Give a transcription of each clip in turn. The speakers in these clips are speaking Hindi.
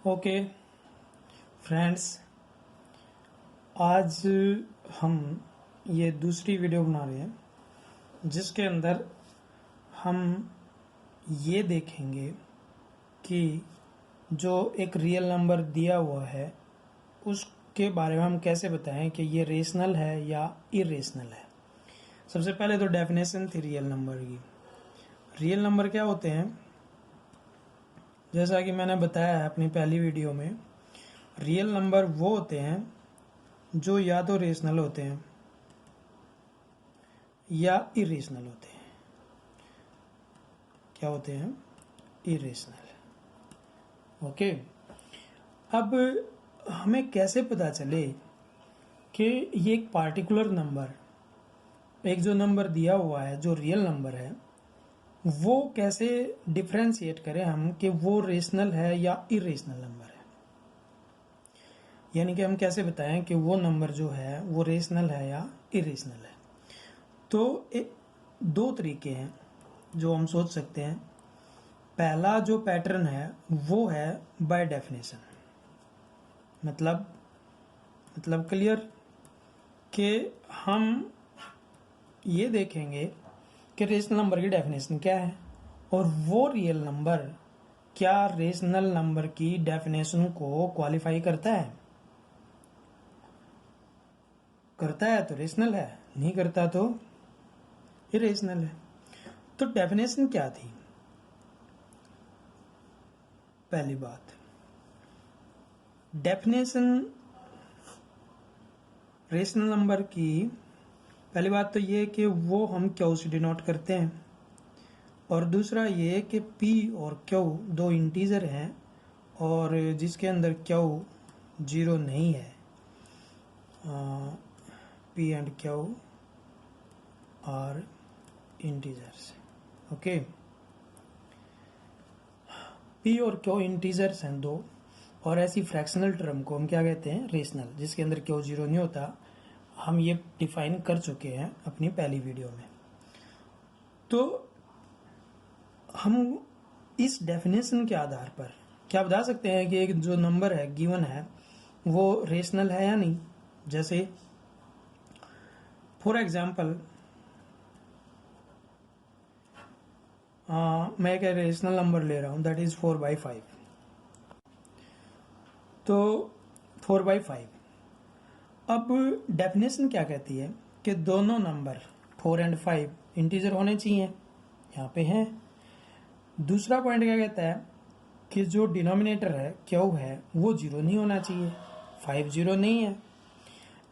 ओके फ्रेंड्स, आज हम ये दूसरी वीडियो बना रहे हैं जिसके अंदर हम ये देखेंगे कि जो एक रियल नंबर दिया हुआ है उसके बारे में हम कैसे बताएं कि ये रेशनल है या इरेशनल है। सबसे पहले तो डेफिनेशन थी रियल नंबर की। रियल नंबर क्या होते हैं? जैसा कि मैंने बताया है अपनी पहली वीडियो में, रियल नंबर वो होते हैं जो या तो रेशनल होते हैं या इरेशनल होते हैं। क्या होते हैं? इरेशनल। ओके, अब हमें कैसे पता चले कि ये एक पार्टिकुलर नंबर, एक जो नंबर दिया हुआ है जो रियल नंबर है, वो कैसे डिफ्रेंशिएट करें हम कि वो रेशनल है या इरेशनल नंबर है। यानी कि हम कैसे बताएं कि वो नंबर जो है वो रेशनल है या इरेशनल है। तो दो तरीके हैं जो हम सोच सकते हैं। पहला जो पैटर्न है वो है बाय डेफिनेशन, मतलब क्लियर कि हम ये देखेंगे कि रेशनल नंबर की डेफिनेशन क्या है और वो रियल नंबर क्या रेशनल नंबर की डेफिनेशन को क्वालिफाई करता है तो रेशनल है, नहीं करता तो इरेशनल है। तो डेफिनेशन क्या थी? पहली बात, डेफिनेशन रेशनल नंबर की पहली बात तो ये कि वो हम क्यू से डिनोट करते हैं, और दूसरा ये कि p और q दो इंटीजर हैं और जिसके अंदर q जीरो नहीं है। p and q are integers. Okay, p और q इंटीजर्स हैं दो, और ऐसी फ्रैक्शनल टर्म को हम क्या कहते हैं? रेशनल, जिसके अंदर q जीरो नहीं होता। हम ये डिफाइन कर चुके हैं अपनी पहली वीडियो में। तो हम इस डेफिनेशन के आधार पर क्या बता सकते हैं कि एक जो नंबर है गिवन है वो रेशनल है या नहीं। जैसे फॉर एग्जांपल मैं एक रेशनल नंबर ले रहा हूं, दैट इज 4/5। तो 4/5, अब डेफिनेशन क्या कहती है कि दोनों नंबर 4 एंड 5 इंटीजर होने चाहिए, यहाँ पे हैं। दूसरा पॉइंट क्या कहता है कि जो डिनोमिनेटर है क्यू है वो जीरो नहीं होना चाहिए, 5 जीरो नहीं है।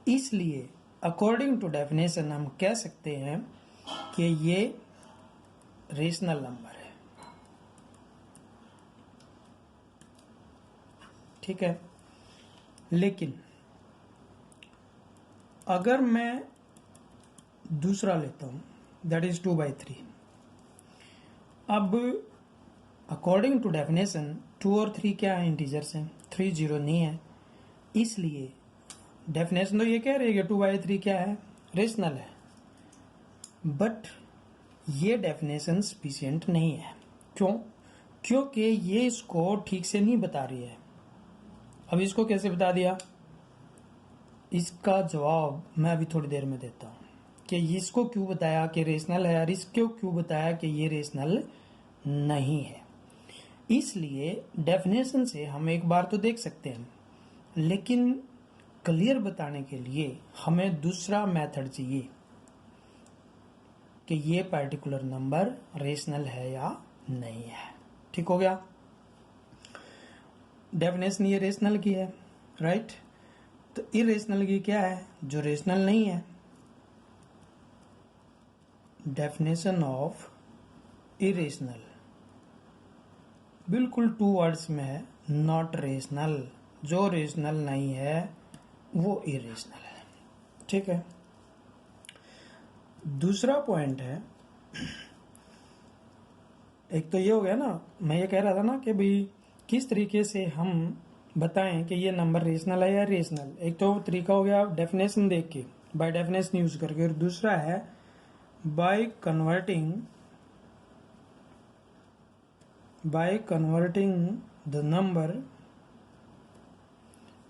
इसलिए अकॉर्डिंग टू डेफिनेशन हम कह सकते हैं कि ये रेशनल नंबर है। ठीक है, लेकिन अगर मैं दूसरा लेता हूं, दैट इज 2/3। अब अकॉर्डिंग टू डेफिनेशन 2 और 3 क्या है? इंटीजर्स हैं, 3 जीरो नहीं है। इसलिए डेफिनेशन तो ये कह रही है कि 2/3 क्या है? रेशनल है। बट ये डेफिनेशन सफिशिएंट नहीं है। क्यों? क्योंकि ये इसको ठीक से नहीं बता रही है। अब इसको कैसे बता दिया, इसका जवाब मैं अभी थोड़ी देर में देता हूं कि इसको क्यों बताया कि रेशनल है और इसको क्यों बताया कि ये रेशनल नहीं है। इसलिए डेफिनेशन से हम एक बार तो देख सकते हैं, लेकिन क्लियर बताने के लिए हमें दूसरा मेथड चाहिए कि ये पर्टिकुलर नंबर रेशनल है या नहीं है। ठीक हो गया? डेफिनेशन ये रेशनल की है, राइट? तो इरेशनल की क्या है? जो रेशनल नहीं है। डेफिनेशन ऑफ इरेशनल बिल्कुल 2 वर्ड्स में है, नॉट रेशनल। जो रेशनल नहीं है वो इरेशनल है। ठीक है, दूसरा पॉइंट है, एक तो ये हो गया ना, मैं ये कह रहा था ना कि भाई किस तरीके से हम बताएं कि ये नंबर रेशनल है या रेशनल। एक तो तरीका हो गया डेफिनेशन देख के, बाय डेफिनेशन यूज करके, और दूसरा है बाय कन्वर्टिंग द नंबर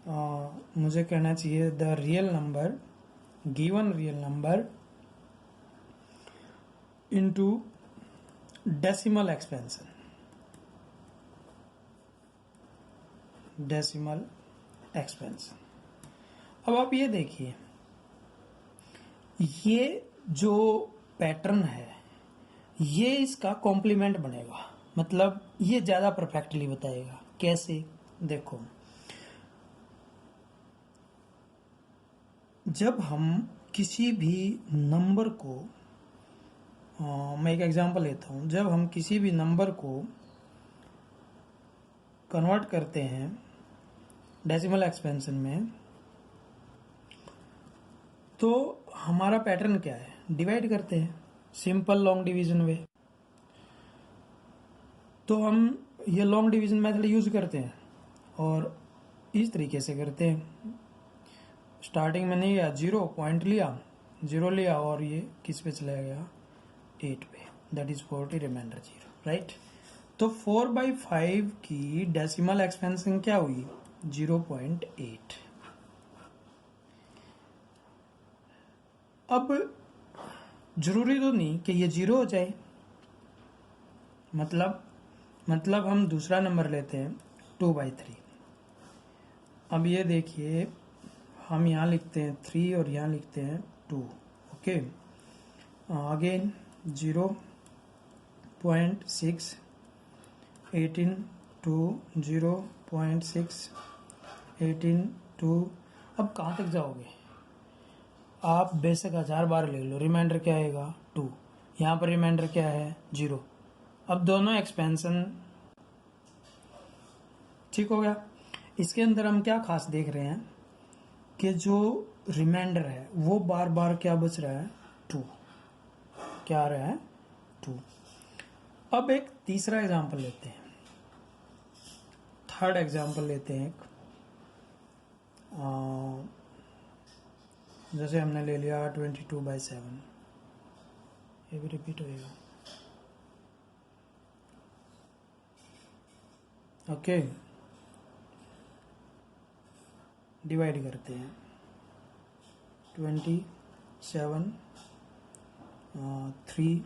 मुझे कहना चाहिए the real number, given real number into decimal expansion, decimal expansion. अब आप ये देखिए, ये जो पैटर्न है ये इसका कॉम्प्लीमेंट बनेगा, मतलब ये ज्यादा परफेक्टली बताएगा। कैसे? देखो, जब हम किसी भी नंबर को मैं एक एग्जांपल लेता हूं, जब हम किसी भी नंबर को कन्वर्ट करते हैं डेसिमल एक्सपेंशन में, तो हमारा पैटर्न क्या है? डिवाइड करते हैं, सिंपल लॉन्ग डिवीजन वे। तो हम ये लॉन्ग डिवीजन मेथड यूज करते हैं और इस तरीके से करते हैं। स्टार्टिंग में नहीं गया, 0 पॉइंट लिया, 0 लिया और ये किस पे चला गया? 8 पे, दैट इज 40, रिमाइंडर 0, राइट। तो 4/5 की डेसिमल एक्सपेंशन क्या हुई? 0.8। अब जरूरी तो नहीं कि ये 0 हो जाए, मतलब हम दूसरा नंबर लेते हैं 2/3। अब ये देखिए, हम यहाँ लिखते हैं 3 और यहाँ लिखते हैं 2, ओके। अगेन 0.6, 18 2, 0.6, 18 2। अब कहाँ तक जाओगे? आप बेशक 1000 बार ले लो, रिमाइंडर क्या आएगा? 2। यहाँ पर रिमाइंडर क्या है? 0। अब दोनों एक्सपेंशन ठीक हो गया। इसके अंदर हम क्या खास देख रहे हैं कि जो रिमाइंडर है वो बार बार क्या बच रहा है? 2। क्या आ रहा है? 2। अब एक तीसरा एग्जांपल लेते हैं, थर्ड एग्जांपल लेते हैं एक। जैसे हमने ले लिया 22/7, ये भी रिपीट होएगा, ओके। डिवाइड करते हैं 27 3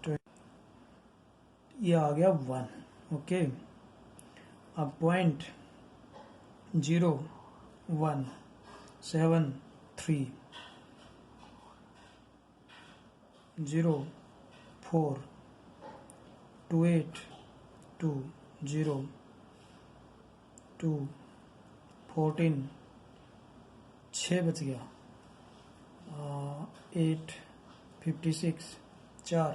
20, ये आ गया 1, ओके। अब 0.0173 0.4 28 2 0 2 14, 6 बच गया, 8 56 4।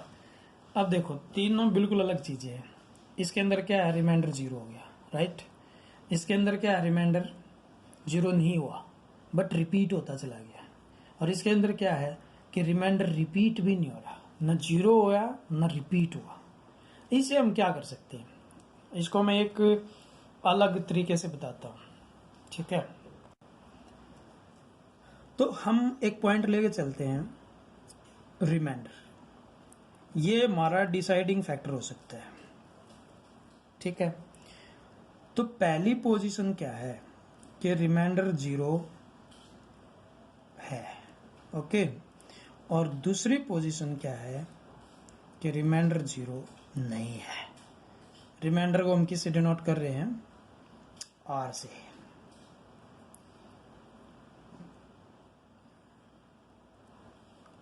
अब देखो, तीनों बिल्कुल अलग चीजें हैं। इसके अंदर क्या है? रिमाइंडर 0 हो गया, राइट। इसके अंदर क्या है? रिमाइंडर 0 नहीं हुआ बट रिपीट होता चला गया। और इसके अंदर क्या है कि रिमाइंडर रिपीट भी नहीं हो रहा, न 0 हुआ न रिपीट हुआ। इसे हम क्या कर सकते हैं? इसको मैं एक अलग तरीके से बताता हूँ, ठीक है। तो हम एक पॉइंट लेके चलते हैं, रिमाइंडर, ये हमारा डिसाइडिंग फैक्टर हो सकता है, ठीक है। तो पहली पोजीशन क्या है कि रिमाइंडर 0 है, ओके। और दूसरी पोजीशन क्या है कि रिमाइंडर 0 नहीं है। रिमाइंडर को हम किससे डिनोट कर रहे हैं? आर से,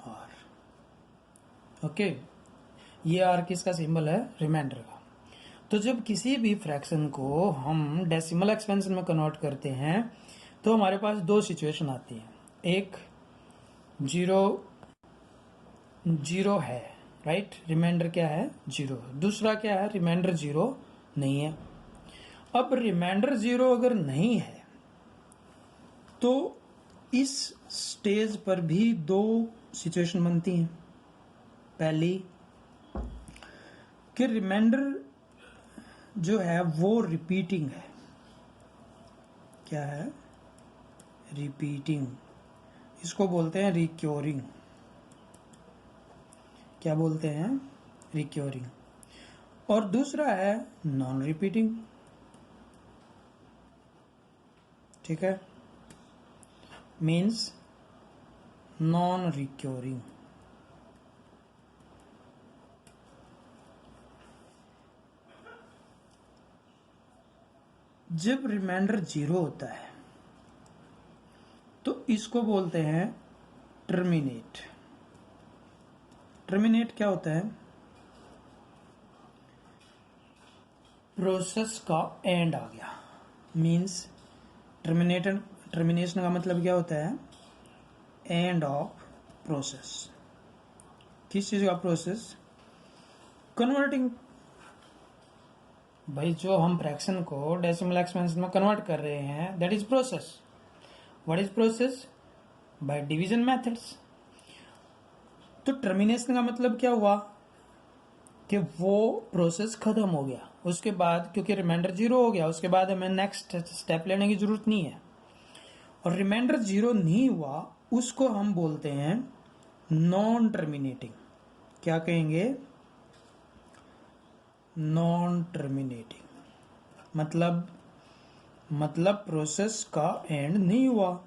आर, ओके। ये आर किसका सिंबल है? रिमाइंडर का। तो जब किसी भी फ्रैक्शन को हम डेसिमल एक्सपेंशन में कन्वर्ट करते हैं तो हमारे पास दो सिचुएशन आती है। एक 0 है, राइट, रिमाइंडर क्या है? 0। दूसरा क्या है? रिमाइंडर 0 नहीं है। अब रिमाइंडर 0 अगर नहीं है तो इस स्टेज पर भी दो सिचुएशन बनती हैं। पहली कि रिमाइंडर जो है वो रिपीटिंग है। क्या है? रिपीटिंग। इसको बोलते हैं रिक्योरिंग। क्या बोलते हैं? रिक्योरिंग। और दूसरा है नॉन रिपीटिंग, ठीक है, मीन्स नॉन रिक्योरिंग। जब रिमाइंडर 0 होता है तो इसको बोलते हैं टर्मिनेट। टर्मिनेट क्या होता है? प्रोसेस का एंड आ गया, मीन्स टर्मिनेशन का मतलब क्या होता है? End of process. किस चीज का प्रोसेस? कन्वर्टिंग। भाई जो हम फ्रैक्शन को डेसिमल एक्सपेंशन में कन्वर्ट कर रहे हैं, that is process. What is process? By division methods. तो टर्मिनेशन का मतलब क्या हुआ कि वो प्रोसेस खत्म हो गया, उसके बाद क्योंकि रिमाइंडर 0 हो गया, उसके बाद हमें नेक्स्ट स्टेप लेने की जरूरत नहीं है। और रिमाइंडर 0 नहीं हुआ उसको हम बोलते हैं नॉन टर्मिनेटिंग। क्या कहेंगे? Non terminating. मतलब प्रोसेस का एंड नहीं हुआ,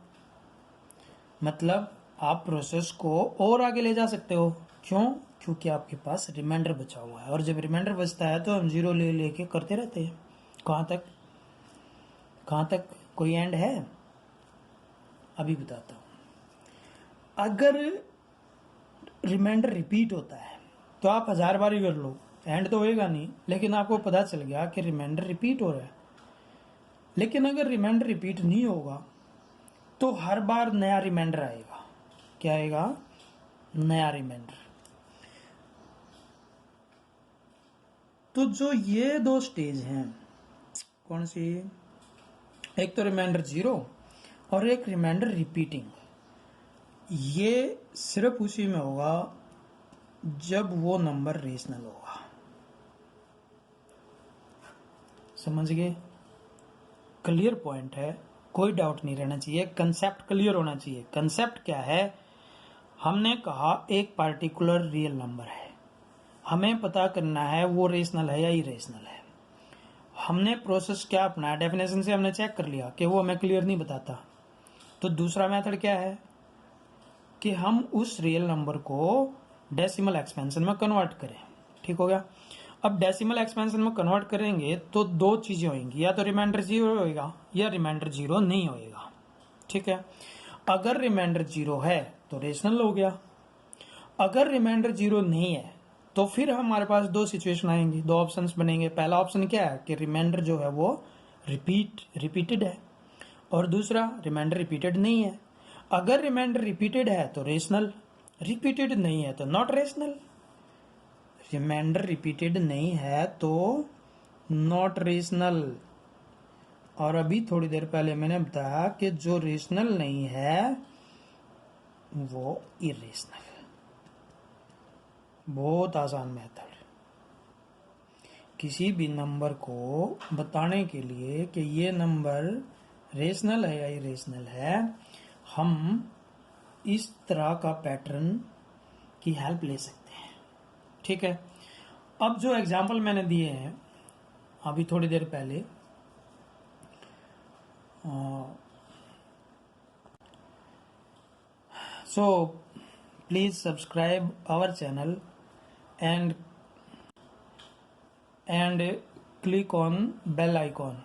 मतलब आप प्रोसेस को और आगे ले जा सकते हो। क्यों? क्योंकि आपके पास रिमाइंडर बचा हुआ है, और जब रिमाइंडर बचता है तो हम 0 ले लेके करते रहते हैं। कहाँ तक कोई एंड है? अभी बताता हूं। अगर रिमाइंडर रिपीट होता है तो आप 1000 बार ही कर लो, एंड तो होएगा नहीं, लेकिन आपको पता चल गया कि रिमाइंडर रिपीट हो रहा है। लेकिन अगर रिमाइंडर रिपीट नहीं होगा तो हर बार नया रिमाइंडर आएगा। क्या आएगा? नया रिमाइंडर। तो जो ये दो स्टेज हैं, कौन सी? एक तो रिमाइंडर 0 और एक रिमाइंडर रिपीटिंग। ये सिर्फ उसी में होगा जब वो नंबर रेशनल होगा। समझ गए? क्लियर पॉइंट है, कोई डाउट नहीं रहना चाहिए, कंसेप्ट क्लियर होना चाहिए। कंसेप्ट क्या है? हमने कहा एक पार्टिकुलर रियल नंबर है, हमें पता करना है वो रेशनल है या इरेशनल है। हमने प्रोसेस क्या अपनाया? डेफिनेशन से हमने चेक कर लिया कि वो हमें क्लियर नहीं बताता। तो दूसरा मेथड क्या है कि हम उस रियल नंबर को डेसिमल एक्सपेंशन में कन्वर्ट करें। ठीक हो गया? अब डेसिमल एक्सपेंशन में कन्वर्ट करेंगे तो दो चीजें होंगी, या तो रिमाइंडर 0 होएगा या रिमाइंडर 0 नहीं होएगा। ठीक है? अगर रिमाइंडर 0 है तो रेशनल हो गया, अगर रिमाइंडर 0 नहीं है तो फिर हमारे पास दो सिचुएशन आएंगी, दो ऑप्शंस बनेंगे। पहला ऑप्शन क्या है कि रिमाइंडर जो है वो रिपीटेड है, और दूसरा रिमाइंडर रिपीटेड नहीं है। अगर रिमाइंडर रिपीटेड है तो रेशनल, रिपीटेड नहीं है तो नॉट रेशनल। रिमाइंडर रिपीटेड नहीं है तो नॉट रेशनल। और अभी थोड़ी देर पहले मैंने बताया कि जो रेशनल नहीं है वो इरेशनल। बहुत आसान मेथड। किसी भी नंबर को बताने के लिए कि ये नंबर रेशनल है या इरेशनल है, हम इस तरह का पैटर्न की हेल्प ले सकते हैं। ठीक है? अब जो एग्जाम्पल मैंने दिए हैं अभी थोड़ी देर पहले, so please subscribe our channel and click on bell icon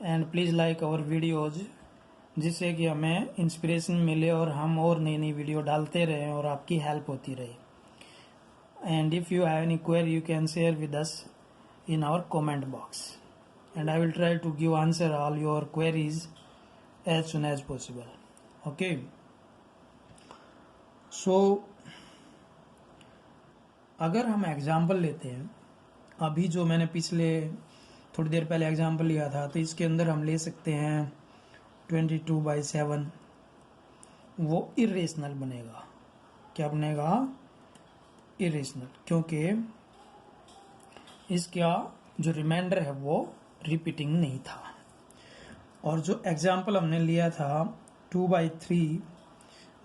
and please like our videos, जिससे कि हमें इंस्पिरेशन मिले और हम और नई नई वीडियो डालते रहें और आपकी हेल्प होती रहे। And if you have any query you can share with us in our comment box, and I will try to give answer all your queries as soon as possible. Okay, so अगर हम एग्जाम्पल लेते हैं, अभी जो मैंने पिछले थोड़ी देर पहले एग्जाम्पल लिया था, तो इसके अंदर हम ले सकते हैं 22/7। वो इरेशनल बनेगा। क्या बनेगा? इरेशनल, क्योंकि इसका जो रिमाइंडर है वो रिपीटिंग नहीं था। और जो एग्जाम्पल हमने लिया था 2/3,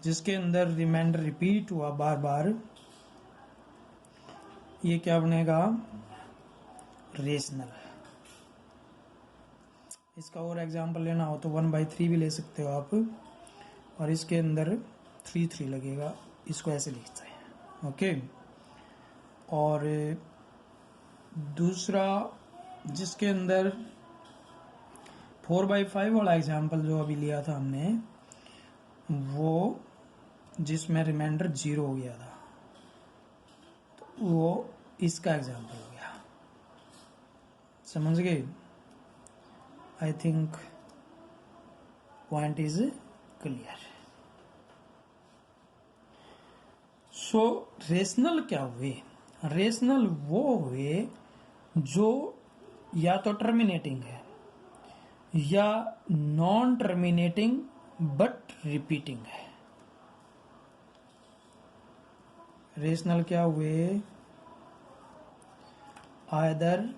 जिसके अंदर रिमाइंडर रिपीट हुआ बार बार, ये क्या बनेगा? रेशनल। इसका और एग्जांपल लेना हो तो 1/3 भी ले सकते हो आप, और इसके अंदर 3 लगेगा, इसको ऐसे लिखते हैं। ओके, और दूसरा जिसके अंदर 4/5 वाला एग्जांपल जो अभी लिया था हमने, वो जिसमें रिमाइंडर 0 हो गया था, तो वो इसका एग्जांपल हो गया। समझ गए? I think point is clear. So rational क्या हुए? रेशनल वो हुए जो या तो टर्मिनेटिंग है या नॉन टर्मिनेटिंग बट रिपीटिंग है। रेशनल क्या हुए? आइदर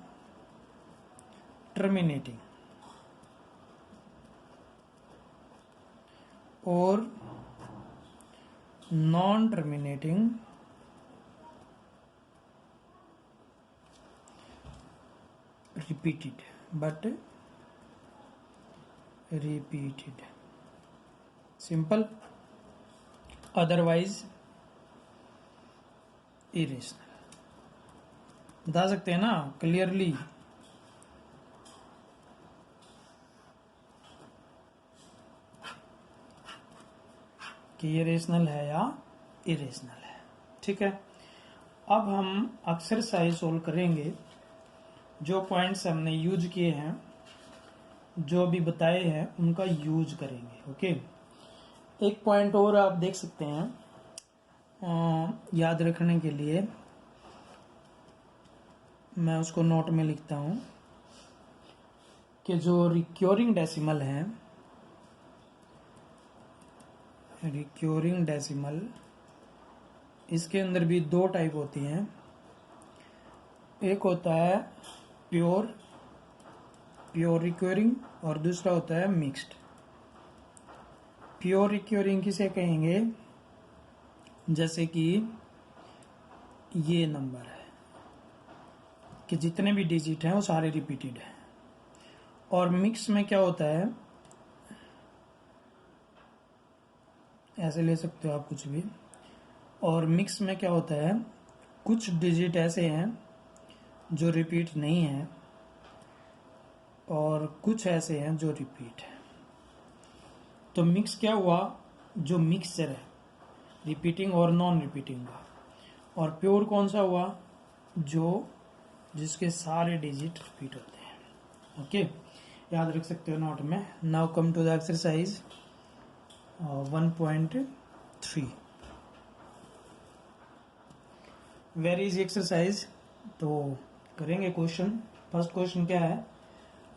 टर्मिनेटिंग और non terminating repeated but repeated, simple, otherwise irrational। बता सकते हैं ना क्लियरली? कि ये रेशनल है या इरेशनल है। ठीक है, अब हम एक्सरसाइज सोल्व करेंगे। जो पॉइंट्स हमने यूज किए हैं, जो भी बताए हैं, उनका यूज करेंगे। ओके, एक पॉइंट और आप देख सकते हैं याद रखने के लिए, मैं उसको नोट में लिखता हूं कि जो रिक्योरिंग डेसिमल है, रिक्योरिंग डेसिमल, इसके अंदर भी दो टाइप होती हैं। एक होता है प्योर रिक्योरिंग और दूसरा होता है मिक्स्ड। प्योर रिक्योरिंग किसे कहेंगे? जैसे कि ये नंबर है कि जितने भी डिजिट हैं वो सारे रिपीटेड हैं। और मिक्स में क्या होता है, ऐसे ले सकते हो आप कुछ भी। और मिक्स में क्या होता है, कुछ डिजिट ऐसे हैं जो रिपीट नहीं है और कुछ ऐसे हैं जो रिपीट है। तो मिक्स क्या हुआ? जो मिक्सचर है, रिपीटिंग और नॉन रिपीटिंग का। और प्योर कौन सा हुआ? जो जिसके सारे डिजिट रिपीट होते हैं। ओके, याद रख सकते हो नोट में। Now come to the exercise 1.3। Where is exercise? तो करेंगे क्वेश्चन। फर्स्ट क्वेश्चन क्या है?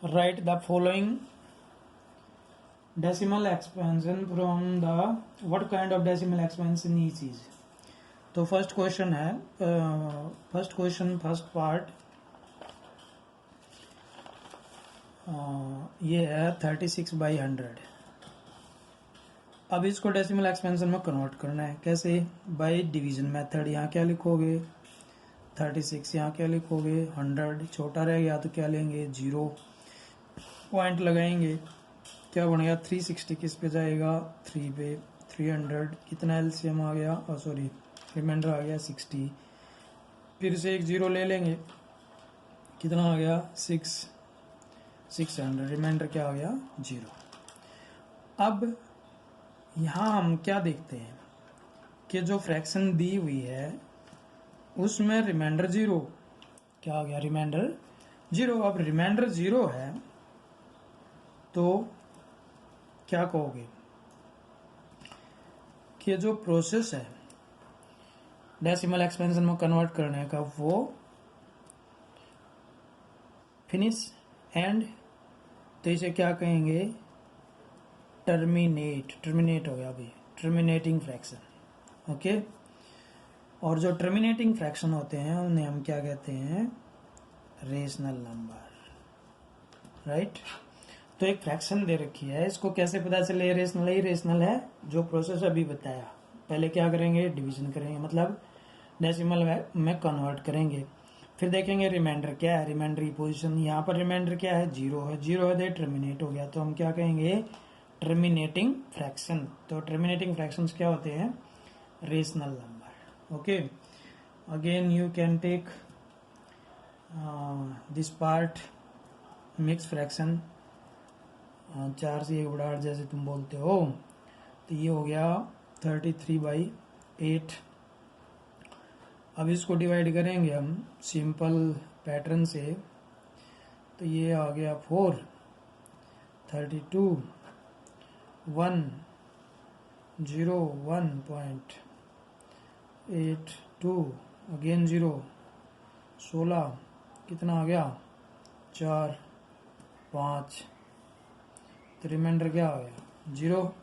Write the following decimal expansion from the what kind of decimal expansion each is. तो फर्स्ट क्वेश्चन है, फर्स्ट पार्ट ये है 36/100। अब इसको डेसिमल एक्सपेंशन में कन्वर्ट करना है। कैसे? By division method. यहाँ क्या लिखोगे? 36। यहाँ क्या लिखोगे? 100। छोटा रह गया तो क्या लेंगे? 0। पॉइंट लगाएंगे, क्या बनेगा? 360 किस पे जाएगा? 3 पे। 300 कितना एलसीएम आ गया? सॉरी, रिमाइंडर आ गया 60। फिर से एक 0 ले लेंगे, कितना आ गया? 600। रिमाइंडर क्या आ गया? 0। अब यहाँ हम क्या देखते हैं कि जो फ्रैक्शन दी हुई है उसमें रिमाइंडर 0। क्या आ गया? रिमाइंडर 0। अब रिमाइंडर 0 है तो क्या कहोगे कि जो प्रोसेस है डेसिमल एक्सपेंशन में कन्वर्ट करने का, वो फिनिश एंड, तो इसे क्या कहेंगे? टर्मिनेट हो गया अभी, टर्मिनेटिंग फ्रैक्शन। ओके, और जो टर्मिनेटिंग फ्रैक्शन होते हैं उन्हें हम क्या कहते हैं? Rational number. राइट। तो एक फ्रैक्शन दे रखी है, इसको कैसे पता चले रेशनल है? रेशनल है जो प्रोसेस अभी बताया। पहले क्या करेंगे? डिवीजन करेंगे, मतलब डेसिमल में कन्वर्ट करेंगे। फिर देखेंगे रिमाइंडर क्या है, रिमाइंडर की पोजीशन, यहाँ पर रिमाइंडर क्या है, 0 है, 0 है, टर्मिनेट हो गया, तो हम क्या कहेंगे, टर्मिनेटिंग फ्रैक्शन। तो टर्मिनेटिंग फ्रैक्शंस क्या होते हैं, rational number. Okay, again you can take this part, mix fraction, 4 से 1 बड़ा 8 जैसे तुम बोलते हो, तो ये हो गया 33/8। अब इसको डिवाइड करेंगे हम सिंपल पैटर्न से, तो ये आ गया 4, 32, 1, 0, 1.82, अगेन 0, 16, कितना आ गया, 4, 5, तो रिमाइंडर क्या आ गया, 0।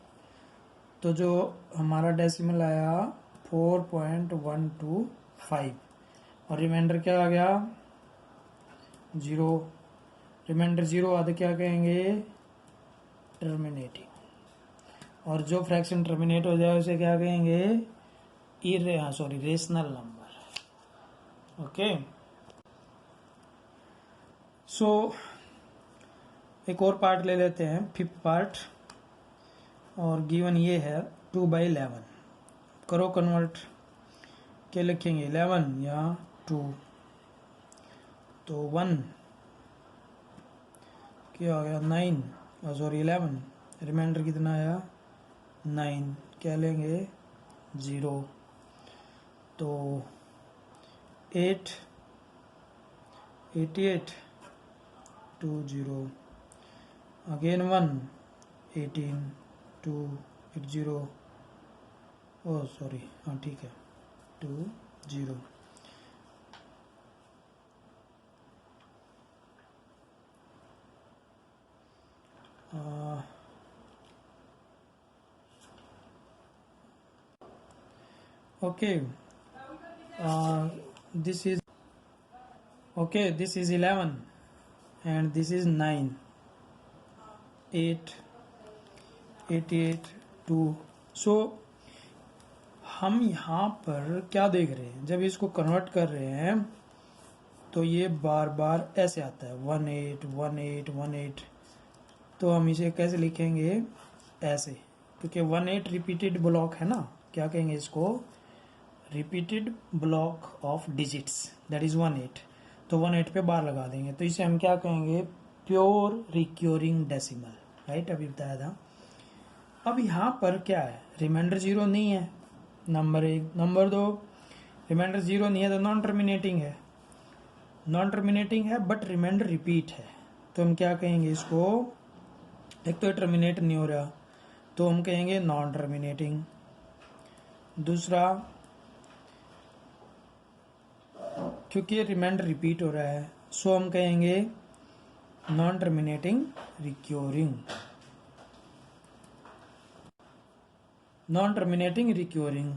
तो जो हमारा डेसिमल आया 4.125 और रिमाइंडर क्या आ गया, 0। रिमाइंडर 0 आधे क्या कहेंगे, टर्मिनेटिंग, और जो फ्रैक्शन टर्मिनेट हो जाए उसे क्या कहेंगे, रेशनल नंबर। ओके, सो एक और पार्ट ले लेते हैं, 5th पार्ट, और गिवन ये है 2/11। करो कन्वर्ट, क्या लिखेंगे, 11 या 2, तो 1 क्या आ गया, 9, 11, रिमाइंडर कितना आया, 9, क्या लेंगे, 0, तो 8, 88, 20, अगेन 1, 18, 2, 80, ओ सॉरी, हाँ ठीक है, 20। okay, this is 11 and this is 9, 8, 88, 2। सो हम यहाँ पर क्या देख रहे हैं, जब इसको कन्वर्ट कर रहे हैं तो ये बार बार ऐसे आता है, 18, 18, 18, तो हम इसे कैसे लिखेंगे, ऐसे, क्योंकि 18 रिपीटेड ब्लॉक है ना, क्या कहेंगे इसको, repeated block of digits, that is 18, तो 18 पे बार लगा देंगे, तो इसे हम क्या कहेंगे, प्योर रिक्योरिंग डेसिमल, राइट, अभी बताया था। अब यहाँ पर क्या है, रिमाइंडर 0 नहीं है, नंबर 1, नंबर 2, रिमाइंडर 0 नहीं है तो नॉन टर्मिनेटिंग है, नॉन टर्मिनेटिंग है बट रिमाइंडर रिपीट है, तो हम क्या कहेंगे इसको, एक तो टर्मिनेट नहीं हो रहा तो हम कहेंगे नॉन टर्मिनेटिंग, दूसरा क्योंकि रिमाइंडर रिपीट हो रहा है सो हम कहेंगे non terminating recurring, non terminating recurring,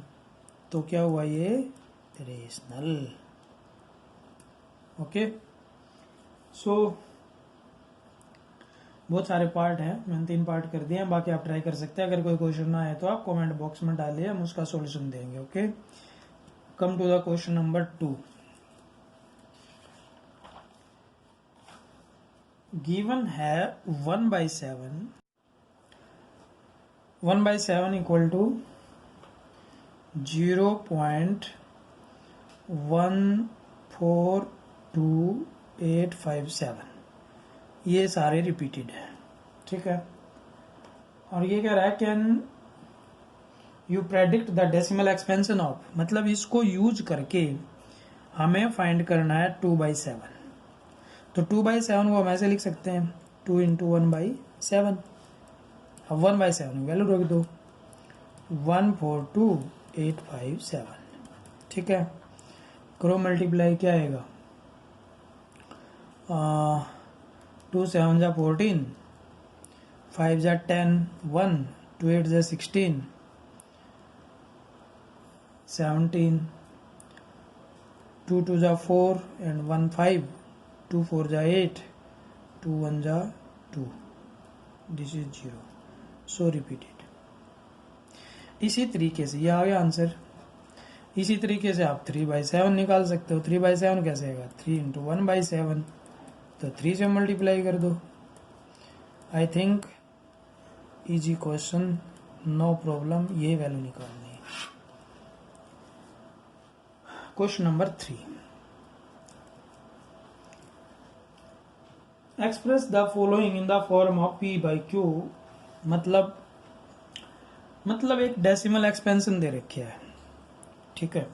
तो क्या हुआ ये, रेशनल। ओके, सो बहुत सारे पार्ट हैं, मैंने 3 पार्ट कर दिए हैं, बाकी आप ट्राई कर सकते हैं, अगर कोई क्वेश्चन ना आए तो आप कमेंट बॉक्स में डालिए, हम उसका सॉल्यूशन देंगे। Okay, come to the question number 2। Given है 1/7, 1/7 इक्वल टू 0.142857, ये सारे रिपीटेड है, ठीक है। और ये कह रहा है can you predict the decimal expansion of, मतलब इसको यूज करके हमें फाइंड करना है 2/7, तो 2/7 को हम ऐसे लिख सकते हैं 2 × 1/7, अब 1/7 वैल्यू रख दो 142857, ठीक है। करो मल्टीप्लाई, क्या आएगा, 2 7 जा 14, 5 जा 10, 1, 2 8 जा 16, 17, 2 2 जा 4 and 1 5, 2 4 जा 8, 2 1 जा 2, दिस इज 0, सो रिपीटेड। इसी तरीके से ये आ गया आंसर, इसी तरीके से आप 3/7 निकाल सकते हो। 3/7 कैसे आएगा? 3 × 1/7, तो 3 से मल्टीप्लाई कर दो। I think easy question, no problem, ये वैल्यू निकालनी है। Question number 3, express the following in the form of P/Q। मतलब एक डेसिमल एक्सपेंशन दे रखी है, ठीक है,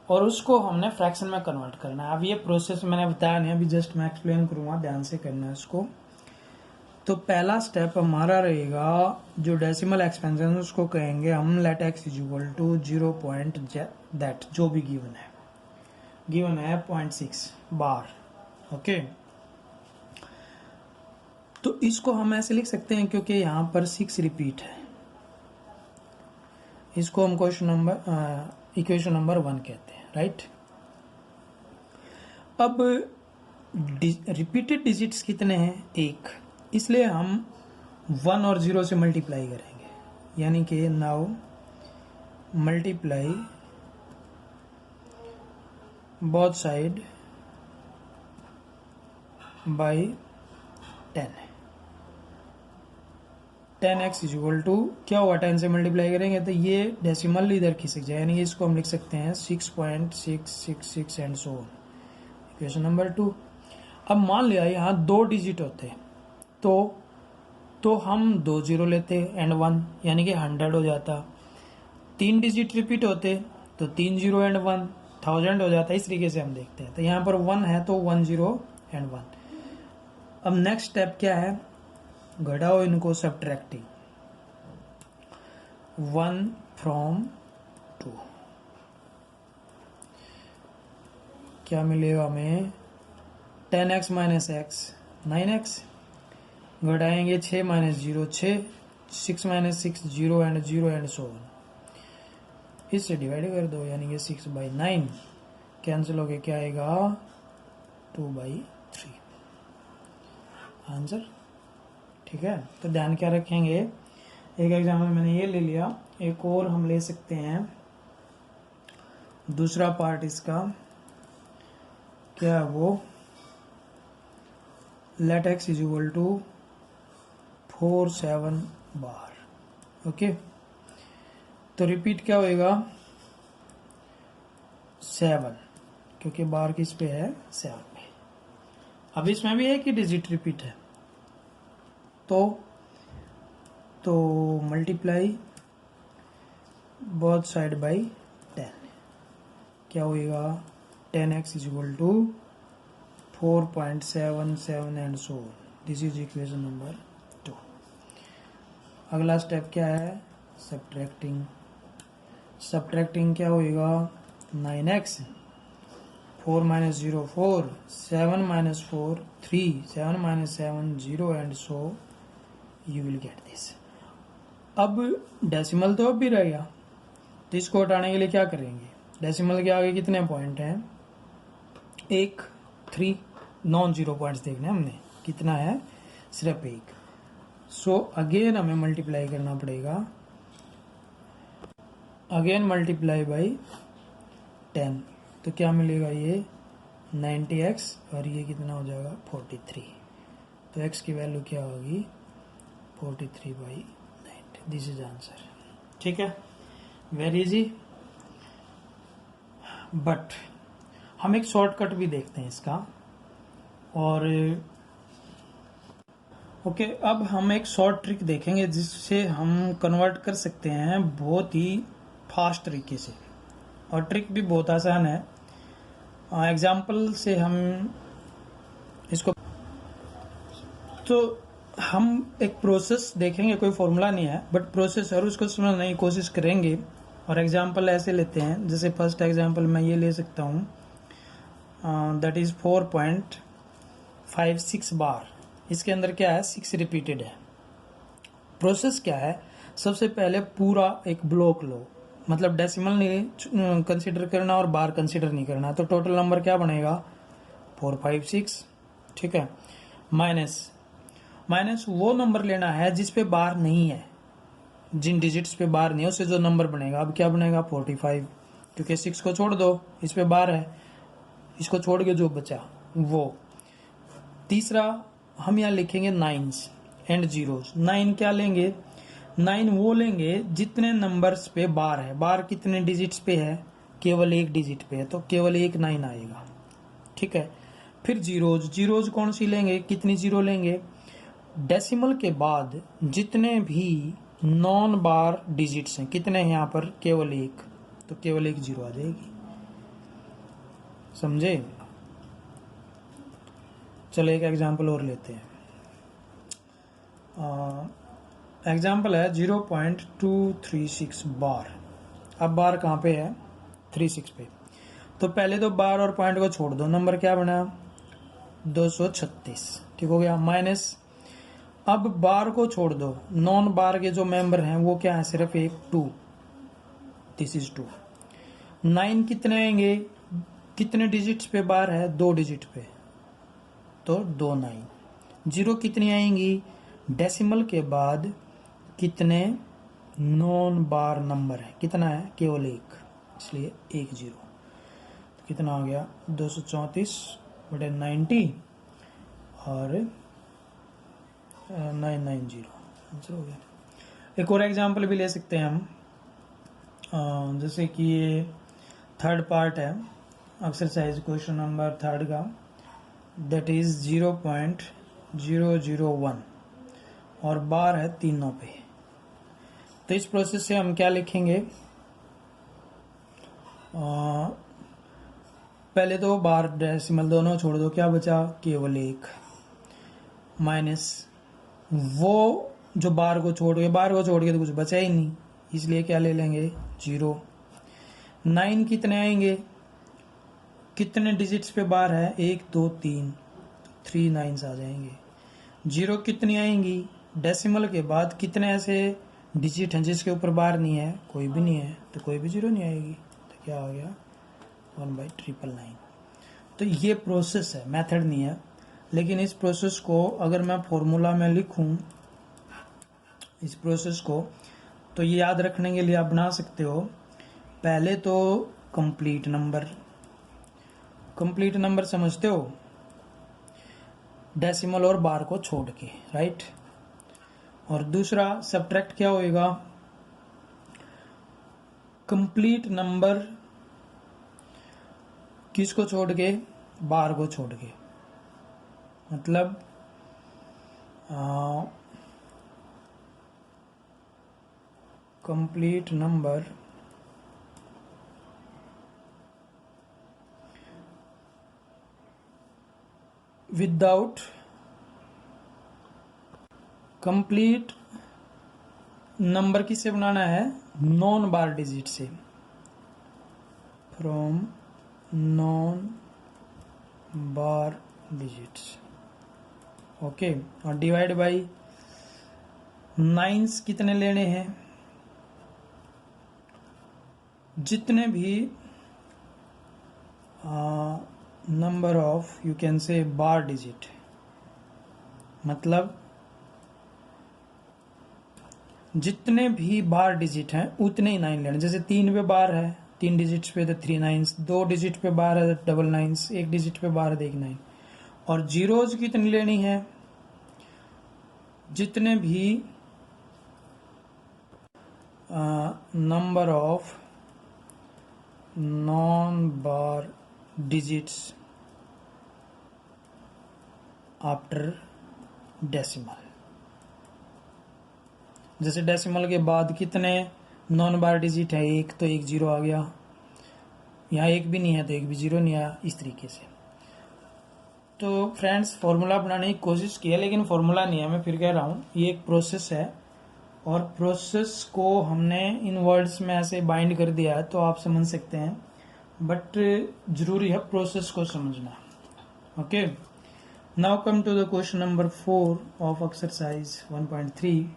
और उसको हमने फ्रैक्शन में कन्वर्ट करना है। अब ये प्रोसेस मैंने बताया नहीं, अभी जस्ट मैं एक्सप्लेन करूंगा, ध्यान से करना है इसको। तो पहला स्टेप हमारा रहेगा, जो डेसिमल एक्सपेंशन है उसको कहेंगे हम लेट x = 0 पॉइंट दैट, जो भी गिवन है 0.6 बार, ओके। तो इसको हम ऐसे लिख सकते हैं क्योंकि यहाँ पर 6 रिपीट है, इसको हम इक्वेशन नंबर 1 कहते हैं, राइट। अब रिपीटेड डिजिट्स कितने हैं? 1, इसलिए हम 1 और 0 से मल्टीप्लाई करेंगे, यानी कि now multiply both side bye 10x = क्या हुआ? 10 से मल्टीप्लाई करेंगे तो ये डेसिमल इधर खिसक जाए, यानी इसको हम लिख सकते हैं 6.666 and so on. Equation number 2। अब मान लिया यहाँ 2 डिजिट होते तो हम 2 0 लेते एंड 1, यानी कि 100 हो जाता। 3 डिजिट रिपीट होते तो 3 0 एंड 1 1000 हो जाता। इस तरीके से हम देखते हैं। तो यहाँ पर 1 है तो 1 0 एंड 1। अब नेक्स्ट स्टेप क्या है? घटाओ इनको, सब्ट्रैक्टिंग 1 फ्रॉम 2। क्या मिलेगा हमें? 10x - x 9x, घटाएंगे 6 - 0 6, 6 - 6 0 एंड सो ऑन। इससे डिवाइड कर दो, यानी कि 6/9 कैंसिल होके क्या आएगा? 2/3 आंसर, ठीक है। तो ध्यान क्या रखेंगे, एक एग्जाम्पल मैंने ये ले लिया, एक और हम ले सकते हैं। दूसरा पार्ट इसका क्या है? वो लेट x = 4 7 बार, ओके। तो रिपीट क्या होएगा? 7, क्योंकि बार किस पे है? 7 पे। अब इसमें भी एक ही डिजिट रिपीट है, तो मल्टीप्लाई बोथ साइड बाय 10, क्या होएगा? 10x = 4.77 and so on. This is equation number 2। अगला स्टेप क्या है? सब्ट्रैक्टिंग क्या होएगा? 9x, 4 - 0 4, 7 - 4 3, 7 - 7 0 and so you will get this. अब डेसिमल तो अब भी रहेगा, तो इसको हटाने के लिए क्या करेंगे? डेसिमल के आगे कितने पॉइंट हैं? 1 3 नॉन जीरो पॉइंट्स देखने हमने, कितना है? सिर्फ 1। सो अगेन हमें मल्टीप्लाई करना पड़ेगा, अगेन मल्टीप्लाई बाय 10, तो क्या मिलेगा? ये 90x और ये कितना हो जाएगा? 43। तो x की वैल्यू क्या होगी? 43/90। दिस इज आंसर, ठीक है, वेरी इजी। बट हम एक शॉर्टकट भी देखते हैं इसका, और ओके, अब हम एक शॉर्ट ट्रिक देखेंगे जिससे हम कन्वर्ट कर सकते हैं बहुत ही फास्ट तरीके से, और ट्रिक भी बहुत आसान है। एग्जाम्पल से हम इसको, तो हम एक प्रोसेस देखेंगे, कोई फॉर्मूला नहीं है बट प्रोसेस है, उसको समझने की कोशिश करेंगे। और एग्जाम्पल ऐसे लेते हैं, जैसे फर्स्ट एग्जाम्पल मैं ये ले सकता हूँ, दैट इज 4.56 बार। इसके अंदर क्या है? 6 रिपीटेड है। प्रोसेस क्या है? सबसे पहले पूरा एक ब्लॉक लो, मतलब डेसिमल नहीं कंसीडर करना और बार कंसीडर नहीं करना, तो टोटल नंबर क्या बनेगा? 456, ठीक है। माइनस वो नंबर लेना है जिस पे बार नहीं है, जिन डिजिट्स पे बार नहीं है उससे जो नंबर बनेगा, अब क्या बनेगा? 45। क्योंकि 6 को छोड़ दो, इस पे बार है, इसको छोड़ के जो बचा वो। तीसरा हम यहाँ लिखेंगे 9s एंड 0s। 9 क्या लेंगे? 9 वो लेंगे जितने नंबर्स पे बार है। बार कितने डिजिट्स पे है? केवल एक डिजिट पे है, तो केवल एक 9 आएगा। ठीक है। फिर जीरोज, जीरोज कौन सी लेंगे? कितनी जीरो लेंगे? डेसिमल के बाद जितने भी नॉन बार डिजिट्स हैं, कितने हैं यहाँ पर? केवल एक, तो केवल एक जीरो आ जाएगी। समझे? चलो एक एग्जांपल और लेते हैं। एग्जांपल है 0.236 बार। अब बार कहाँ पे है? 36 पे। तो पहले तो बार और पॉइंट को छोड़ दो, नंबर क्या बना? 236। ठीक हो गया। माइनस, अब बार को छोड़ दो, नॉन बार के जो मेंबर हैं वो क्या है? सिर्फ एक 2, दिस इज 2। 9 कितने आएंगे? कितने डिजिट्स पे बार है? 2 डिजिट पे, तो 2 9। 0 कितनी आएंगी? डेसिमल के बाद कितने नॉन बार नंबर है? कितना है? केवल एक, इसलिए 1 0। तो कितना आ गया? 234/90 और 990 आंसर हो गया। एक और एग्जांपल भी ले सकते हैं हम, जैसे कि ये थर्ड पार्ट है एक्सरसाइज क्वेश्चन नंबर 3 का, दैट इज 0.001 और बार है 3 पे। तो इस प्रोसेस से हम क्या लिखेंगे? पहले तो बार डेसिमल दोनों छोड़ दो, क्या बचा? केवल एक। माइनस, वो जो बार को छोड़ के तो कुछ बचा ही नहीं, इसलिए क्या ले लेंगे? 0। 9 कितने आएंगे? कितने डिजिट्स पे बार है? 1 2 3, 3 9s आ जाएंगे। 0 कितनी आएंगी? डेसिमल के बाद कितने ऐसे डिजिट हैं जिसके ऊपर बार नहीं है? कोई भी नहीं है, तो कोई भी 0 नहीं आएगी। तो क्या आ गया? 1/999। तो ये प्रोसेस है, मेथड नहीं है। लेकिन इस प्रोसेस को अगर मैं फॉर्मूला में लिखूं, इस प्रोसेस को, तो ये याद रखने के लिए आप बना सकते हो। पहले तो कंप्लीट नंबर समझते हो? डेसिमल और बार को छोड़ के, राइट। और दूसरा सब्ट्रैक्ट क्या होएगा? कंप्लीट नंबर किसको छोड़ के? बार को छोड़ के। मतलब complete number without complete number किससे बनाना है? नॉन बार डिजिट से, from non bar digits. Okay. और डिवाइड बाई 9s कितने लेने हैं? जितने भी number of, you can say bar digit, मतलब जितने भी बार डिजिट हैं उतने ही 9 लेने। जैसे 3 पे बार है, 3 डिजिट पे तो 3 9s, 2 डिजिट पे बार है तो 2 9s, 1 डिजिट पे बार है तो 1 9। और जीरोज कितनी लेनी है? जितने भी number of non bar digits after decimal. जैसे डेसिमल के बाद कितने नॉन बार डिजिट है? 1, तो 1 0 आ गया। यहाँ 1 भी नहीं है तो 1 भी 0 नहीं आया, इस तरीके से। तो फ्रेंड्स, फॉर्मूला बनाने की कोशिश की है, लेकिन फॉर्मूला नहीं है, मैं फिर कह रहा हूँ ये एक प्रोसेस है। और प्रोसेस को हमने इन वर्ड्स में ऐसे बाइंड कर दिया है तो आप समझ सकते हैं, बट जरूरी है प्रोसेस को समझना। Okay, now come to the question number 4 of exercise 1.3।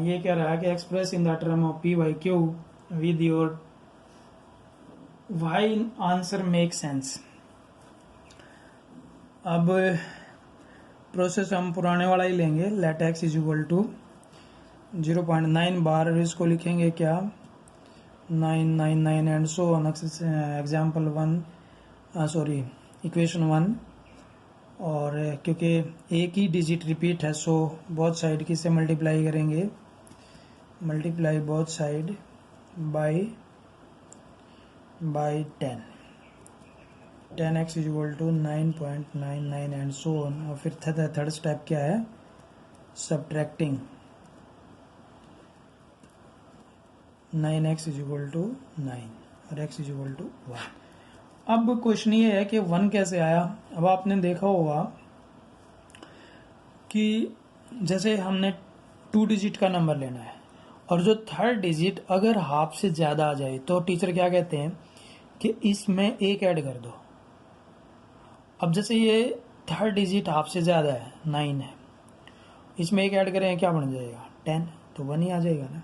ये कह रहा है कि express in the term of P by Q with your why answer make sense. अब प्रोसेस हम पुराने वाला ही लेंगे, let X is equal to 0.9 bar, इसको लिखेंगे क्या? 999 and so on. Example 1 sorry equation 1। और क्योंकि एक ही डिजिट रिपीट है सो बोथ साइड किससे मल्टीप्लाई करेंगे, multiply both side by 10। 10x is equal to 9.99 and so on. और फिर थर्ड स्टेप क्या है, subtracting 9x is equal to 9 और x इज इक्वल टू 1। अब क्वेश्चन ये है कि 1 कैसे आया। अब आपने देखा होगा कि जैसे हमने 2 डिजिट का नंबर लेना है और जो थर्ड डिजिट अगर हाफ से ज़्यादा आ जाए तो टीचर क्या कहते हैं कि इसमें एक ऐड कर दो। अब जैसे ये थर्ड डिजिट हाफ से ज़्यादा है 9 है, इसमें एक ऐड करें क्या बन जाएगा 10, तो 1 ही आ जाएगा ना।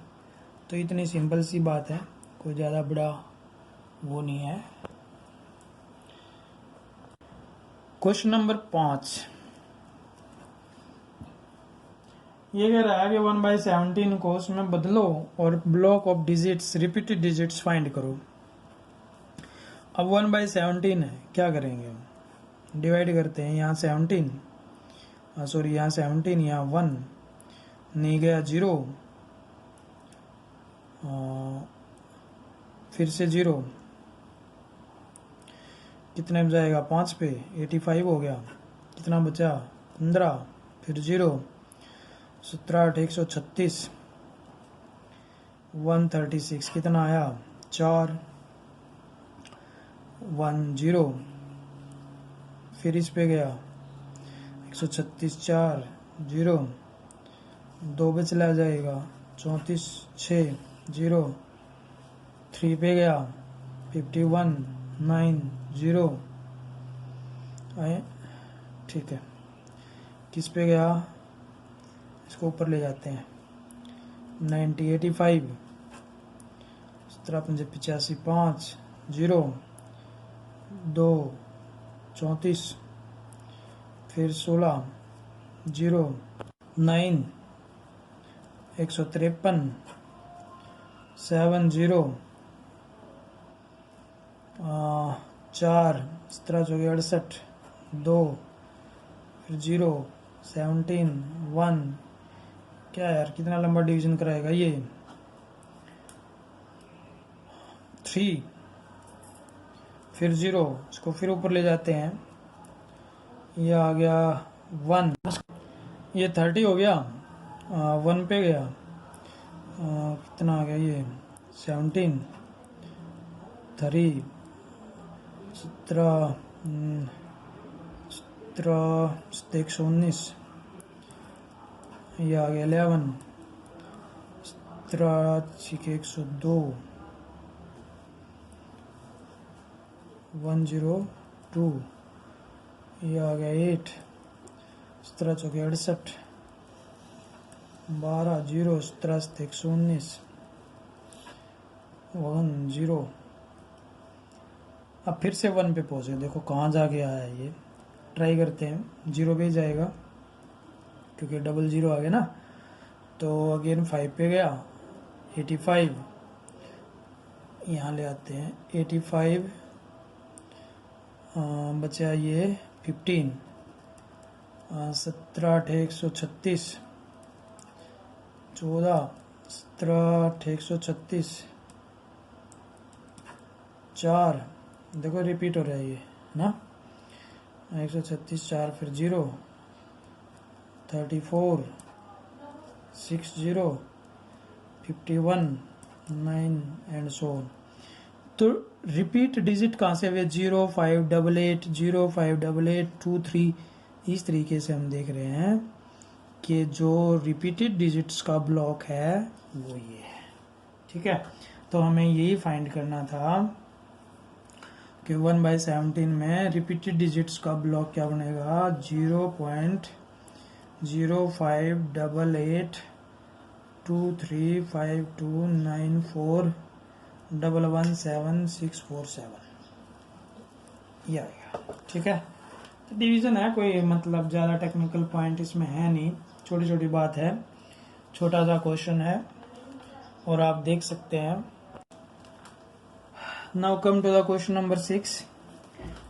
तो इतनी सिंपल सी बात है, कोई ज़्यादा बड़ा वो नहीं है। क्वेश्चन नंबर 5 ये कह रहा है कि 1/17 को उसमें बदलो और block of digits repeated digits find करो। अब 1/17 है, क्या करेंगे हम, डिवाइड करते हैं। यहाँ 17 सॉरी यहाँ 17, यहाँ 1 नहीं गया 0, फिर से 0 कितने में जाएगा 5 पे 85 हो गया। कितना बचा 15, फिर 0 17 8 136 136 कितना आया 4 1 0, फिर इस पे गया 136 4 0 2 पे चला जाएगा 34 6 0 3 पे गया 51 9 0 आए, ठीक है। किस पे गया, इसको ऊपर ले जाते हैं 90 85 17 85 5 0 2 34, फिर 16 0 9 153 7 0 4 17 68 2 फिर 0 17 1 क्या यार कितना लंबा डिवीजन कराएगा ये 3, फिर 0 इसको फिर ऊपर ले जाते हैं, ये आ गया 1, ये 30 हो गया 1 पे गया कितना आ गया ये 17 3 17 119, ये आ गया 11 17 102 102, ये आ गया 8 17 चौके 68 12 0 17 119 1 0। अब फिर से 1 पे पहुंचे, देखो कहाँ जाके आया है ये, ट्राई करते हैं 0 पे ही जाएगा क्योंकि 00 आ गया ना। तो अगेन 5 पे गया 85, यहाँ ले आते हैं 85 बचा ये 15 17 8 136 14 17 8 136 4, देखो रिपीट हो रहा है ये ना 136 4, फिर 0 34 6 0 51 9 एंड सो ऑन। तो रिपीट डिजिट कहाँ से हुए 0 5 8 0 5 8 2 3, इस तरीके से हम देख रहे हैं कि जो रिपीटेड डिजिट्स का ब्लॉक है वो ये है, ठीक है। तो हमें यही फाइंड करना था कि 1/17 में रिपीटेड डिजिट्स का ब्लॉक क्या बनेगा 0.0588 235294117647 ये आएगा, ठीक है। तो डिवीज़न है, कोई मतलब ज़्यादा टेक्निकल पॉइंट इसमें है नहीं, छोटी छोटी बात है, छोटा सा क्वेश्चन है और आप देख सकते हैं now come to the question number 6।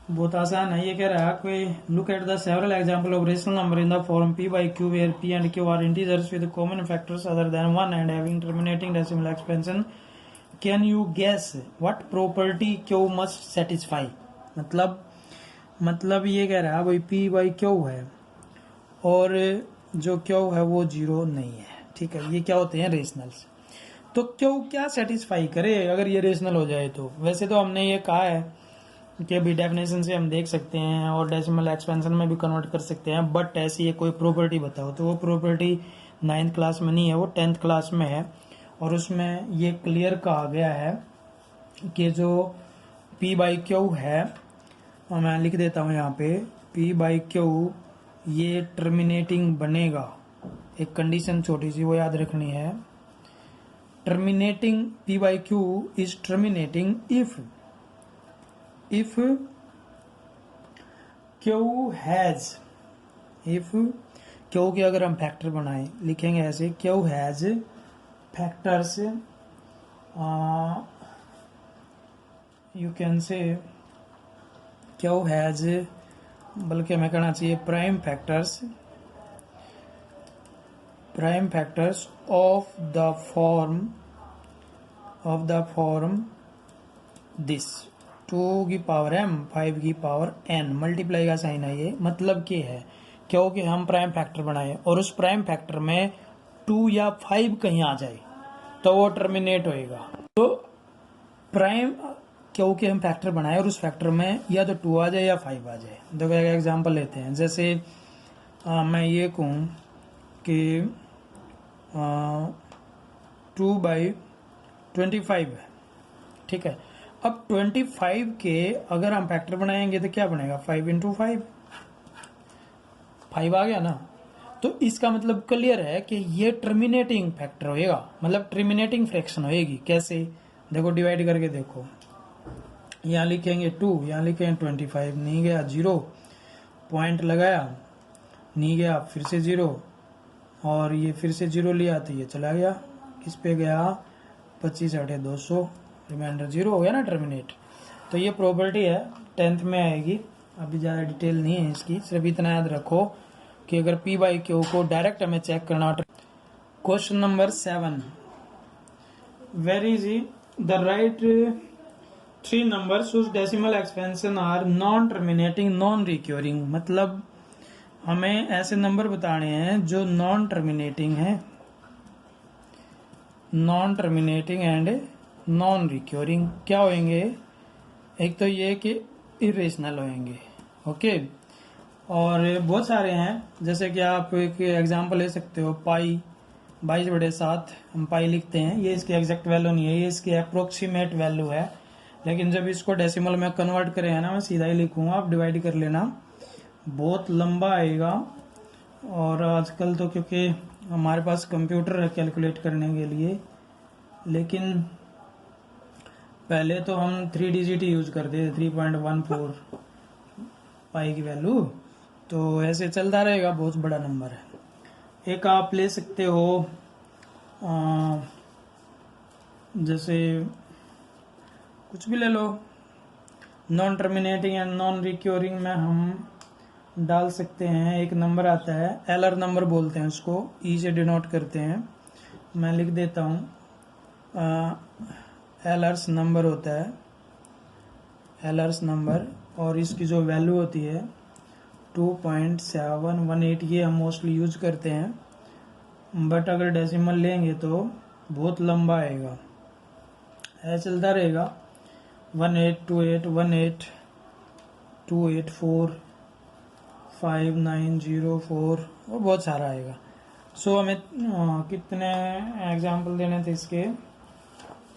बहुत आसान है। ये कह रहा है कोई look at the several example of rational number in the form p by q where p and q are integers with common factors other than 1 and having terminating decimal expansion। Can you gas what property q must satisfy. मतलब ये कह रहा है भाई p by q है और जो q है वो 0 नहीं है। ठीक है, ये क्या होते हैं? रेशनल्स। तो q क्या सेटिस्फाई करे अगर ये रेशनल हो जाए तो? वैसे तो हमने ये कहा है कि अभी डेफिनेशन से हम देख सकते हैं और डेसिमल एक्सपेंशन में भी कन्वर्ट कर सकते हैं, बट ऐसी ये कोई प्रॉपर्टी बताओ। तो वो प्रॉपर्टी 9th क्लास में नहीं है, वो 10th क्लास में है और उसमें ये क्लियर कहा गया है कि जो p बाई क्यू है, और मैं लिख देता हूँ यहाँ पे, p बाई क्यू ये टर्मिनेटिंग बनेगा। एक कंडीशन छोटी सी वो याद रखनी है, terminating p by Q is terminating if q has, if q के अगर हम फैक्टर बनाएं लिखेंगे ऐसे, q has factors, you can say q has, बल्कि हमें कहना चाहिए prime factors of the form this 2 की पावर m 5 की पावर n, मल्टीप्लाई का साइन है ये। मतलब क्या है, क्योंकि हम प्राइम फैक्टर बनाए और उस प्राइम फैक्टर में 2 या 5 कहीं आ जाए तो वो टर्मिनेट होएगा। तो प्राइम, क्योंकि हम फैक्टर बनाए और उस फैक्टर में या तो 2 आ जाए या 5 आ जाए। देखो एक एग्जांपल लेते हैं, जैसे मैं ये कहूँ कि 2 बाई 25 है। ठीक है, अब 25 के अगर हम फैक्टर बनाएंगे तो क्या बनेगा? 5 इंटू 5 आ गया ना। तो इसका मतलब क्लियर है कि ये टर्मिनेटिंग फैक्टर होएगा, मतलब टर्मिनेटिंग फ्रैक्शन होएगी। कैसे? देखो डिवाइड करके देखो, यहाँ लिखेंगे 2, यहाँ लिखेंगे 25, नहीं गया 0, पॉइंट लगाया नहीं गया, फिर से 0 और ये फिर से 0 लिया तो ये चला गया, किस पे गया? 25 8 200, रिमाइंडर 0 हो गया ना, टर्मिनेट। तो ये प्रॉपर्टी है, 10th में आएगी। अभी ज़्यादा डिटेल नहीं है इसकी, सिर्फ इतना याद रखो कि अगर p बाई क्यू को डायरेक्ट हमें चेक करना। Question number 7, where is the right 3 numbers whose decimal expansion are non terminating non recurring. मतलब हमें ऐसे नंबर बताने हैं जो नॉन टर्मिनेटिंग है, non terminating and non recurring. क्या होंगे? एक तो ये कि इरेशनल होंगे। ओके, और बहुत सारे हैं, जैसे कि आप एक एग्जांपल ले सकते हो, पाई 22/7 हम पाई लिखते हैं, ये इसकी एग्जैक्ट वैल्यू नहीं है, ये इसकी अप्रोक्सीमेट वैल्यू है। लेकिन जब इसको डेसिमल में कन्वर्ट करें ना, मैं सीधा ही लिखूंगा, आप डिवाइड कर लेना, बहुत लंबा आएगा। और आजकल तो क्योंकि हमारे पास कंप्यूटर है कैलकुलेट करने के लिए, लेकिन पहले तो हम 3 डिजिट यूज करते थे, 3.14 पाई की वैल्यू। तो ऐसे चलता रहेगा, बहुत बड़ा नंबर है। एक आप ले सकते हो जैसे कुछ भी ले लो, non terminating and non recurring में हम डाल सकते हैं, एक नंबर आता है, एलर नंबर बोलते हैं उसको, ई से डिनोट करते हैं। मैं लिख देता हूँ, एलर्स नंबर होता है, एलर्स नंबर, और इसकी जो वैल्यू होती है 2.718, ये हम मोस्टली यूज करते हैं। बट अगर डेसिमल लेंगे तो बहुत लंबा आएगा, ऐसा चलता रहेगा, 1828 18284 5904 और बहुत सारा आएगा। सो हमें कितने एग्जाम्पल देने थे इसके?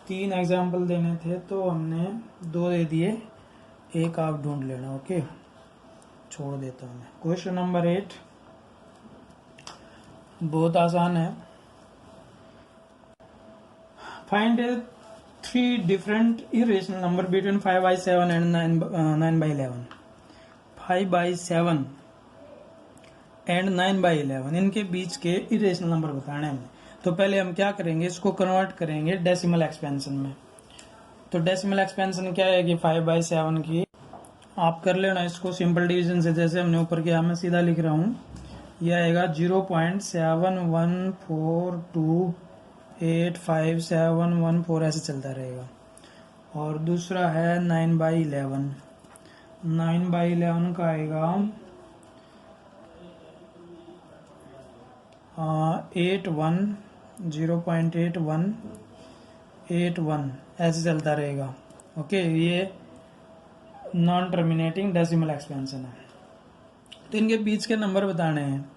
3 एग्जाम्पल देने थे, तो हमने 2 दे दिए, एक आप ढूंढ लेना। ओके, छोड़ देता हूँ मैं। क्वेश्चन नंबर 8 बहुत आसान है। Find 3 different irrational number between 5/7 and 9/11। 5/7 and 9/11 इनके बीच के इरेशनल नंबर बताने हैं। तो पहले हम क्या करेंगे, इसको कन्वर्ट करेंगे डेसिमल एक्सपेंशन में। तो डेसिमल एक्सपेंशन क्या है कि 5/7 की आप कर लेना इसको सिंपल डिवीजन से, जैसे हमने ऊपर किया। मैं सीधा लिख रहा हूँ, यह आएगा 0.7114285714 ऐसे चलता रहेगा। और दूसरा है 9/11, 9/11 का आएगा 81, 0.8181 ऐसे चलता रहेगा। ओके, ये नॉन टर्मिनेटिंग डेसिमल एक्सपेंशन है। तो इनके बीच के नंबर बताने हैं,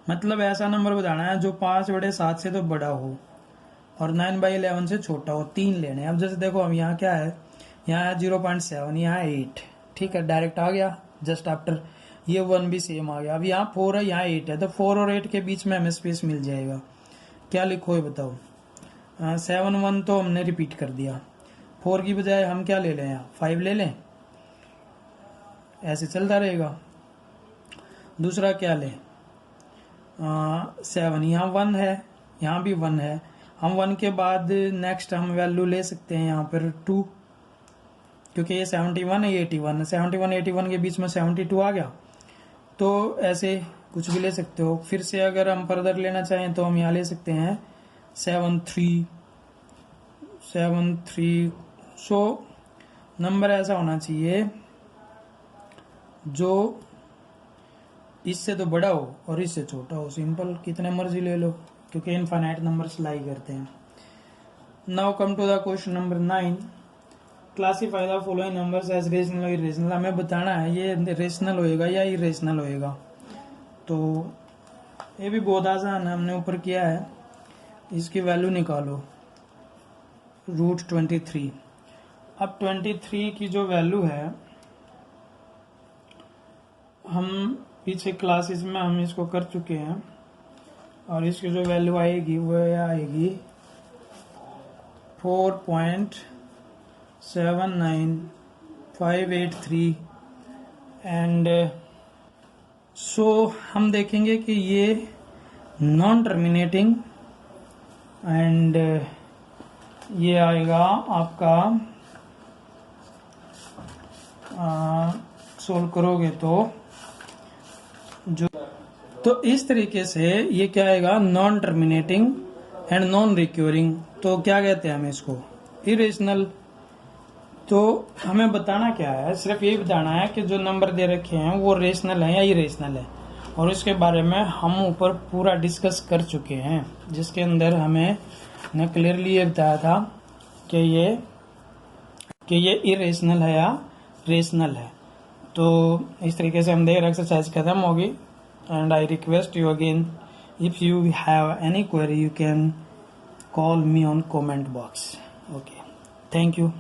मतलब ऐसा नंबर बताना है जो 5/7 से तो बड़ा हो और 9/11 से छोटा हो, 3 लेने हैं। अब जैसे देखो, हम यहाँ क्या है, यहाँ है 0.7, यहाँ 8, ठीक है, डायरेक्ट आ गया जस्ट आफ्टर। ये 1 भी सेम आ गया। अब यहाँ 4 है, यहाँ 8 है, तो 4 और 8 के बीच में हमें स्पेस मिल जाएगा। क्या लिखो ये बताओ। 7 1 तो हमने रिपीट कर दिया, 4 की बजाय हम क्या ले लें, यहाँ 5 ले लें, ऐसे चलता रहेगा। दूसरा क्या ले, 7, यहाँ 1 है, यहाँ भी 1 है। हम 1 के बाद नेक्स्ट हम वैल्यू ले सकते हैं यहाँ पर 2, क्योंकि ये 71 है, ये 81 है। 71 81 के बीच में 72 आ गया, तो ऐसे कुछ भी ले सकते हो। फिर से अगर हम फर्दर लेना चाहें तो हम यहाँ ले सकते हैं 73। सो नंबर ऐसा होना चाहिए जो इससे तो बड़ा हो और इससे छोटा हो। सिंपल, कितने मर्जी ले लो, क्योंकि इनफाइनाइट नंबर्स लाई करते हैं। Now come to the question number 9। Classify the following numbers as rational और इरेशनल। हमें बताना है ये रेशनल होएगा या इरेशनल होएगा। तो ये भी बहुत आसान है, हमने ऊपर किया है। इसकी वैल्यू निकालो, √23। अब 23 की जो वैल्यू है, हम पीछे क्लासेस में हम इसको कर चुके हैं, और इसकी जो वैल्यू आएगी वो आएगी 4.79583। एंड सो हम देखेंगे कि ये नॉन टर्मिनेटिंग, एंड ये आएगा आपका सोल्व करोगे तो इस तरीके से ये क्या आएगा, non terminating and non recurring. तो क्या कहते हैं हम इसको, इरेशनल। तो हमें बताना क्या है, सिर्फ यही बताना है कि जो नंबर दे रखे हैं वो रेशनल है या इरेशनल है, और इसके बारे में हम ऊपर पूरा डिस्कस कर चुके हैं, जिसके अंदर हमें ने क्लियरली ये बताया था कि ये इरेशनल है या रेशनल है। तो इस तरीके से हम देख रहे एक्सरसाइज खत्म होगी। And I request you again, if you have any query, you can call me on comment box. Okay, thank you.